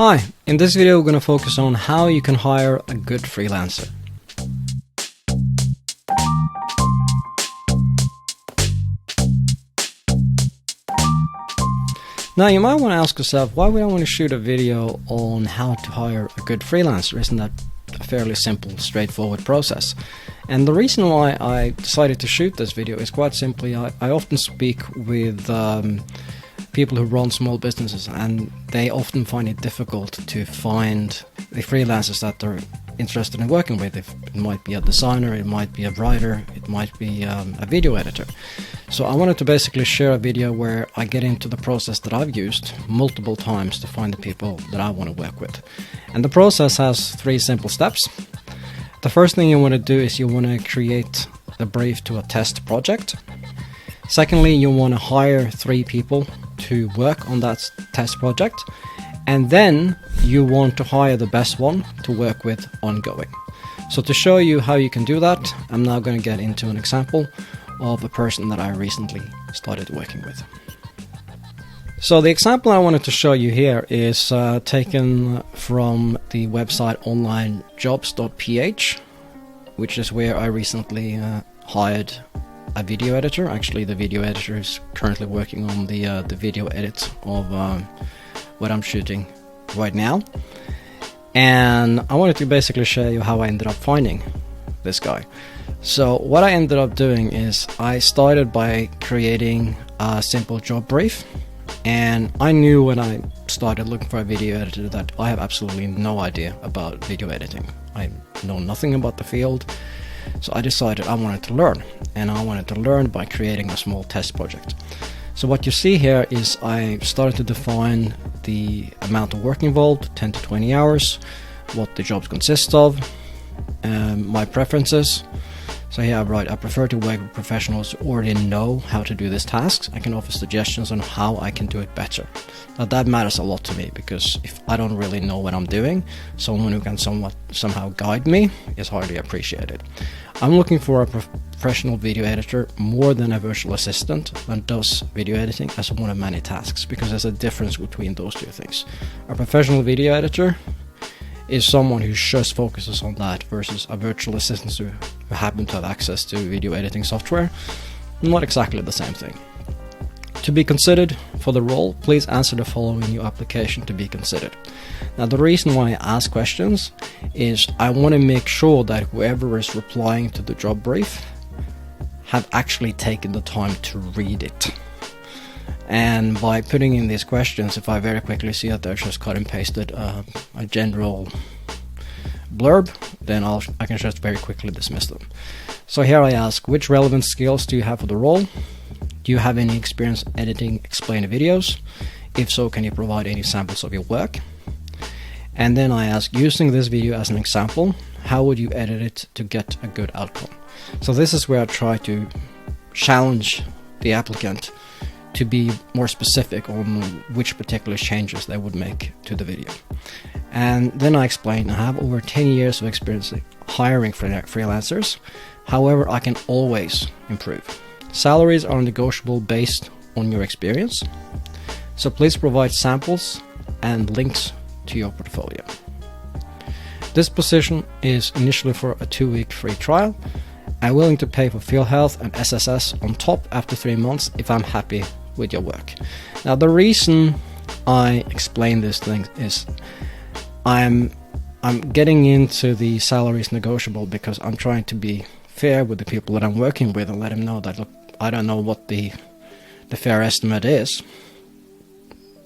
Hi, in this video we're going to focus on how you can hire a good freelancer. Now you might want to ask yourself, why would I want to shoot a video on how to hire a good freelancer? Isn't that a fairly simple, straightforward process? And the reason why I decided to shoot this video is quite simply, I often speak with people who run small businesses, and they often find it difficult to find the freelancers that they're interested in working with. It might be a designer, it might be a writer, it might be a video editor. So I wanted to basically share a video where I get into the process that I've used multiple times to find the people that I want to work with. And the process has 3 simple steps. The first thing you want to do is you want to create the brief to a test project. Secondly, you want to hire 3 people to work on that test project, and then you want to hire the best one to work with ongoing. So to show you how you can do that, I'm now going to get into an example of a person that I recently started working with. So the example I wanted to show you here is taken from the website onlinejobs.ph, which is where I recently hired a video editor. Actually, the video editor is currently working on the video edit of what I'm shooting right now. And I wanted to basically show you how I ended up finding this guy. So what I ended up doing is I started by creating a simple job brief. And I knew when I started looking for a video editor that I have absolutely no idea about video editing. I know nothing about the field. So I decided I wanted to learn, and I wanted to learn by creating a small test project. So what you see here is I started to define the amount of work involved, 10 to 20 hours, what the jobs consist of, my preferences. So here I write, I prefer to work with professionals who already know how to do these tasks. I can offer suggestions on how I can do it better. Now that matters a lot to me, because if I don't really know what I'm doing, someone who can somehow guide me is hardly appreciated. I'm looking for a professional video editor more than a virtual assistant that does video editing as one of many tasks, because there's a difference between those 2 things. A professional video editor is someone who just focuses on that, versus a virtual assistant who happen to have access to video editing software. Not exactly the same thing. To be considered for the role, please answer the following in your application to be considered. Now the reason why I ask questions is I want to make sure that whoever is replying to the job brief have actually taken the time to read it. And by putting in these questions, if I very quickly see that they're just cut and pasted a general blurb, then I can just very quickly dismiss them. So here I ask, which relevant skills do you have for the role? Do you have any experience editing explainer videos? If so, can you provide any samples of your work? And then I ask, using this video as an example, how would you edit it to get a good outcome? So this is where I try to challenge the applicant to be more specific on which particular changes they would make to the video. And then I explain, I have over 10 years of experience hiring freelancers. However, I can always improve. Salaries are negotiable based on your experience. So please provide samples and links to your portfolio. This position is initially for a 2-week free trial. I'm willing to pay for field health and SSS on top after 3 months if I'm happy with your work. Now the reason I explain this thing is I'm getting into the salaries negotiable because I'm trying to be fair with the people that I'm working with and let them know that, look, I don't know what the fair estimate is.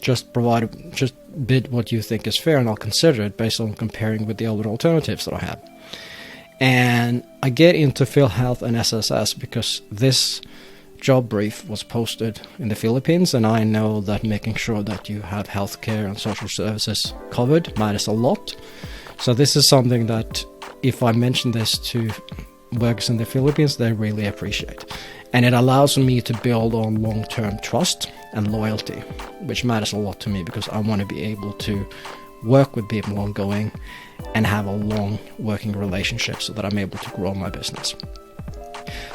Just bid what you think is fair, and I'll consider it based on comparing with the other alternatives that I have. And I get into field health and SSS because this job brief was posted in the Philippines, and I know that making sure that you have healthcare and social services covered matters a lot. So this is something that if I mention this to workers in the Philippines, they really appreciate. And it allows me to build on long-term trust and loyalty, which matters a lot to me because I want to be able to work with people ongoing and have a long working relationship so that I'm able to grow my business.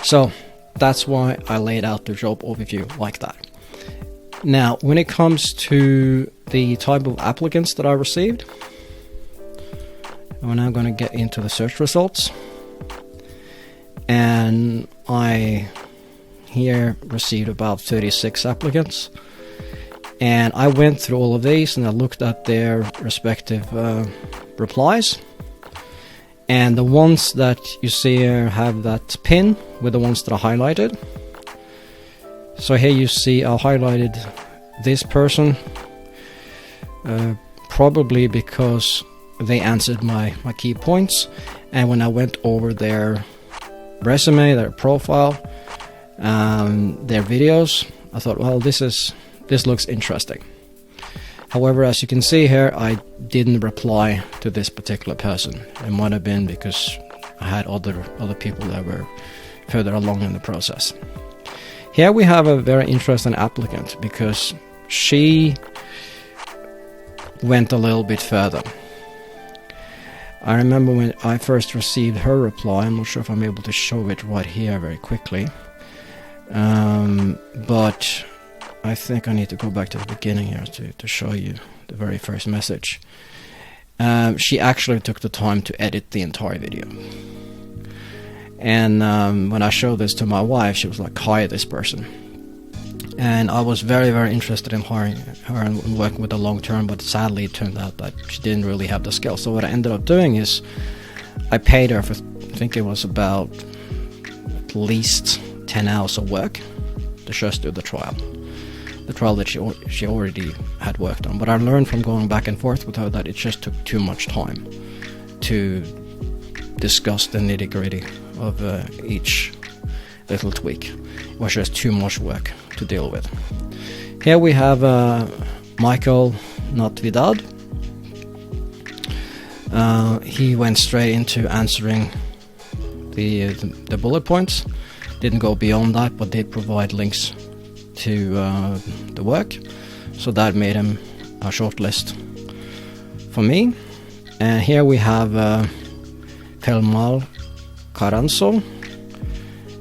So that's why I laid out the job overview like that. Now, when it comes to the type of applicants that I received, we're now going to get into the search results. And I here received about 36 applicants. And I went through all of these and I looked at their respective replies. And the ones that you see here have that pin with the ones that are highlighted. So here you see I highlighted this person, probably because they answered my key points. And when I went over their resume, their profile, their videos, I thought, well, this looks interesting. However, as you can see here, I didn't reply to this particular person. It might have been because I had other people that were further along in the process. Here we have a very interesting applicant because she went a little bit further. I remember when I first received her reply, I'm not sure if I'm able to show it right here very quickly, but I think I need to go back to the beginning here to show you the very first message. She actually took the time to edit the entire video. And when I showed this to my wife, she was like, hire this person. And I was very, very interested in hiring her and working with her long term, but sadly it turned out that she didn't really have the skills. So what I ended up doing is I paid her for, I think it was about at least 10 hours of work to just do the trial that she already had worked on. But I learned from going back and forth with her that it just took too much time to discuss the nitty-gritty of each little tweak. It was just too much work to deal with. Here we have Michael Natividad. He went straight into answering the bullet points. Didn't go beyond that, but did provide links to the work. So that made him a shortlist for me. And here we have Pelmal Caranzo,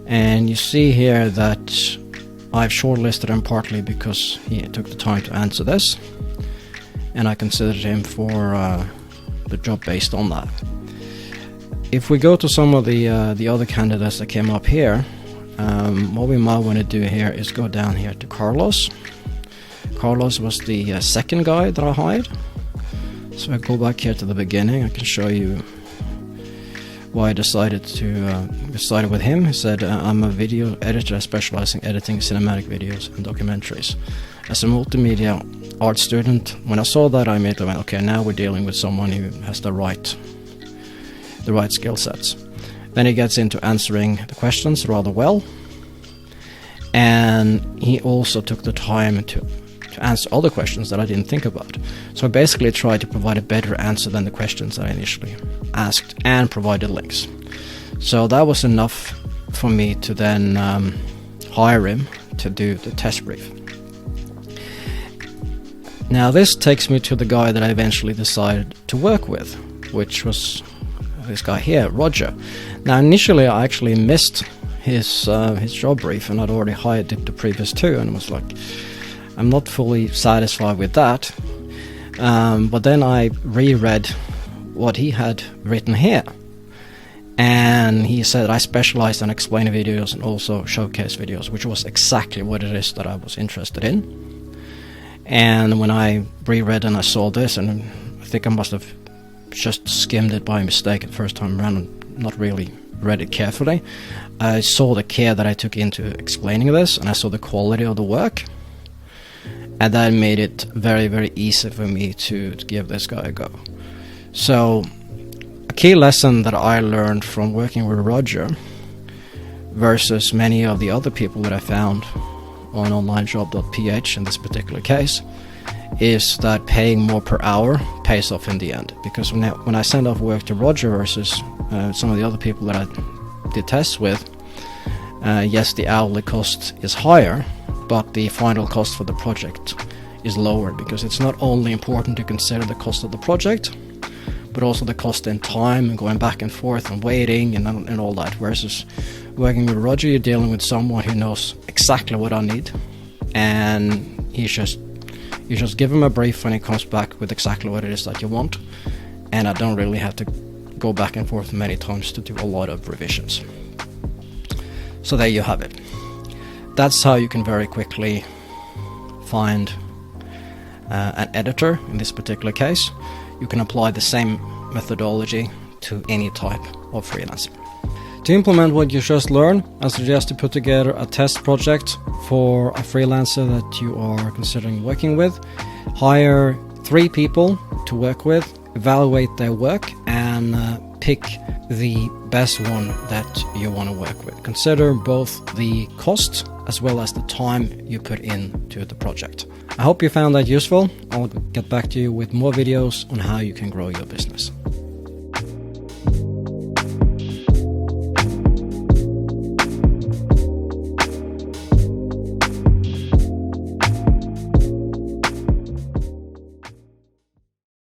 and you see here that I've shortlisted him partly because he took the time to answer this, and I considered him for the job based on that. If we go to some of the other candidates that came up here, what we might want to do here is go down here to Carlos. Carlos was the second guy that I hired. So I go back here to the beginning. I can show you why I decided with him. He said, I'm a video editor specializing in editing cinematic videos and documentaries. As a multimedia art student, when I saw that, I immediately went, okay, now we're dealing with someone who has the right skill sets. Then he gets into answering the questions rather well, and he also took the time to answer other questions that I didn't think about. So I basically tried to provide a better answer than the questions that I initially asked, and provided links. So that was enough for me to then hire him to do the test brief. Now this takes me to the guy that I eventually decided to work with, which was this guy here, Roger. Now initially I actually missed his job brief, and I'd already hired the previous two, and was like, I'm not fully satisfied with that. But then I reread what he had written here, and he said I specialized in explainer videos and also showcase videos, which was exactly what it is that I was interested in. And when I reread and I saw this, and I think I must have just skimmed it by mistake the first time around and not really read it carefully, I saw the care that I took into explaining this, and I saw the quality of the work, and that made it very, very easy for me to give this guy a go. So a key lesson that I learned from working with Roger versus many of the other people that I found on onlinejob.ph in this particular case is that paying more per hour pays off in the end. Because when I send off work to Roger versus some of the other people that I did tests with, yes, the hourly cost is higher, but the final cost for the project is lower, because it's not only important to consider the cost of the project, but also the cost in time and going back and forth and waiting and all that. Versus working with Roger, you're dealing with someone who knows exactly what I need and you just give him a brief when he comes back with exactly what it is that you want, and I don't really have to go back and forth many times to do a lot of revisions. So there you have it. That's how you can very quickly find an editor. In this particular case, you can apply the same methodology to any type of freelancer. To implement what you just learned, I suggest to put together a test project for a freelancer that you are considering working with. Hire 3 people to work with, evaluate their work, and pick the best one that you want to work with. Consider both the cost as well as the time you put into the project. I hope you found that useful. I'll get back to you with more videos on how you can grow your business.